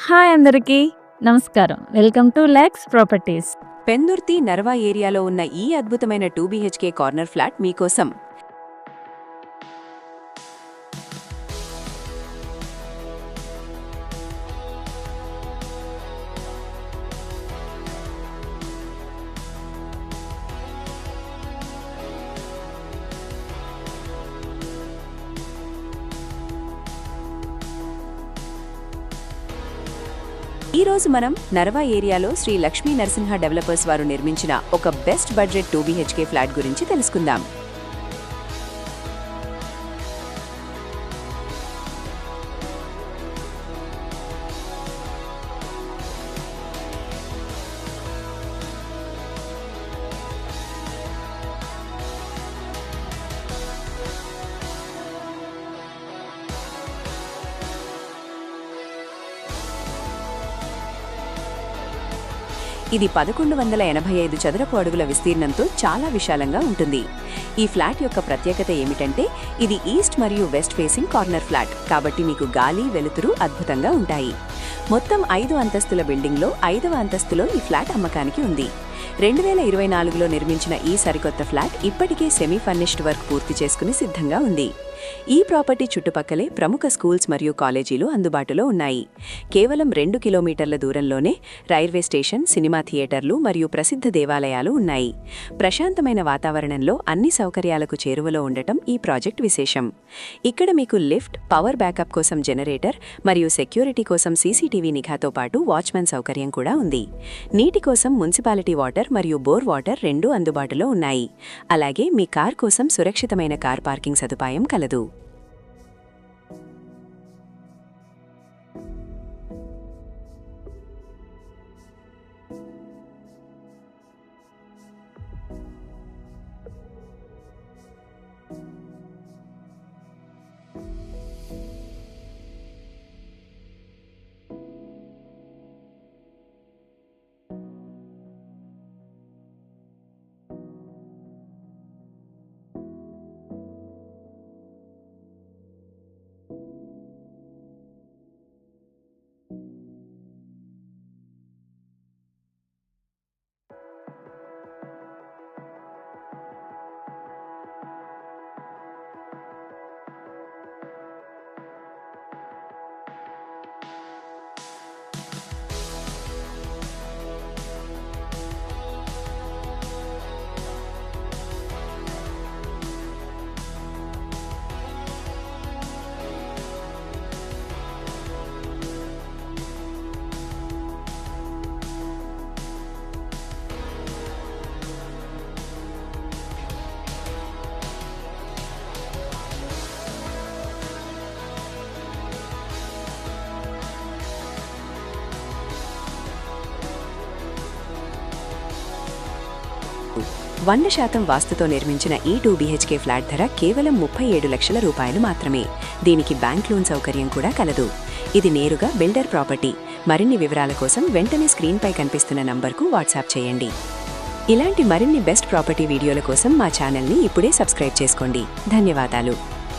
Hi అందరికీ నమస్కారం. Welcome to lakhs properties. Pendurthi Narva ఏరియాలో ఉన్న ఈ అద్భుతమైన 2 BHK కార్నర్ ఫ్లాట్ మీకోసం. ఈ రోజు మనం నర్వా ఏరియాలో శ్రీ లక్ష్మీ నరసింహ డెవలపర్స్ వారు నిర్మించిన ఒక బెస్ట్ బడ్జెట్ 2 BHK ఫ్లాట్ గురించి తెలుసుకుందాం. ఇది 1185 చదరపు అడుగుల విస్తీర్ణంతో చాలా విశాలంగా ఉంటుంది. ఈ ఫ్లాట్ యొక్క ప్రత్యేకత ఏమిటంటే ఇది ఈస్ట్ మరియు వెస్ట్ ఫేసింగ్ కార్నర్ ఫ్లాట్ కాబట్టి మీకు గాలి వెలుతురు అద్భుతంగా ఉంటాయి. మొత్తం 5 అంతస్తుల బిల్డింగ్లో 5వ అంతస్తులో ఈ ఫ్లాట్ అమ్మకానికి ఉంది. 2024లో నిర్మించిన ఈ సరికొత్త ఫ్లాట్ ఇప్పటికే సెమీ ఫర్నిష్డ్ వర్క్ పూర్తి చేసుకుని సిద్ధంగా ఉంది. ఈ ప్రాపర్టీ చుట్టుపక్కలే ప్రముఖ స్కూల్స్ మరియు కాలేజీలు అందుబాటులో ఉన్నాయి. కేవలం 2 కిలోమీటర్ల దూరంలోనే రైల్వే స్టేషన్, సినిమా థియేటర్లు మరియు ప్రసిద్ధ దేవాలయాలు ఉన్నాయి. ప్రశాంతమైన వాతావరణంలో అన్ని సౌకర్యాలకు చేరువలో ఉండటం ఈ ప్రాజెక్ట్ విశేషం. ఇక్కడ మీకు లిఫ్ట్, పవర్ బ్యాకప్ కోసం జనరేటర్ మరియు సెక్యూరిటీ కోసం సీసీటీవీ నిఘాతో పాటు వాచ్మెన్ సౌకర్యం కూడా ఉంది. నీటి కోసం మున్సిపాలిటీ వాటర్ మరియు బోర్ వాటర్ రెండూ అందుబాటులో ఉన్నాయి. అలాగే మీ కార్ కోసం సురక్షితమైన కార్ పార్కింగ్ సదుపాయం కలదు. వంద శాతం వాస్తుతో నిర్మించిన ఈ 2 BHK ఫ్లాట్ ధర కేవలం 37 లక్షల రూపాయలు మాత్రమే. దీనికి బ్యాంక్ లోన్ సౌకర్యం కూడా కలదు. ఇది నేరుగా బిల్డర్ ప్రాపర్టీ. మరిన్ని వివరాల కోసం వెంటనే స్క్రీన్పై కనిపిస్తున్న నంబర్కు వాట్సాప్ చేయండి. ఇలాంటి మరిన్ని బెస్ట్ ప్రాపర్టీ వీడియోల కోసం మా ఛానల్ని ఇప్పుడే సబ్స్క్రైబ్ చేసుకోండి. ధన్యవాదాలు.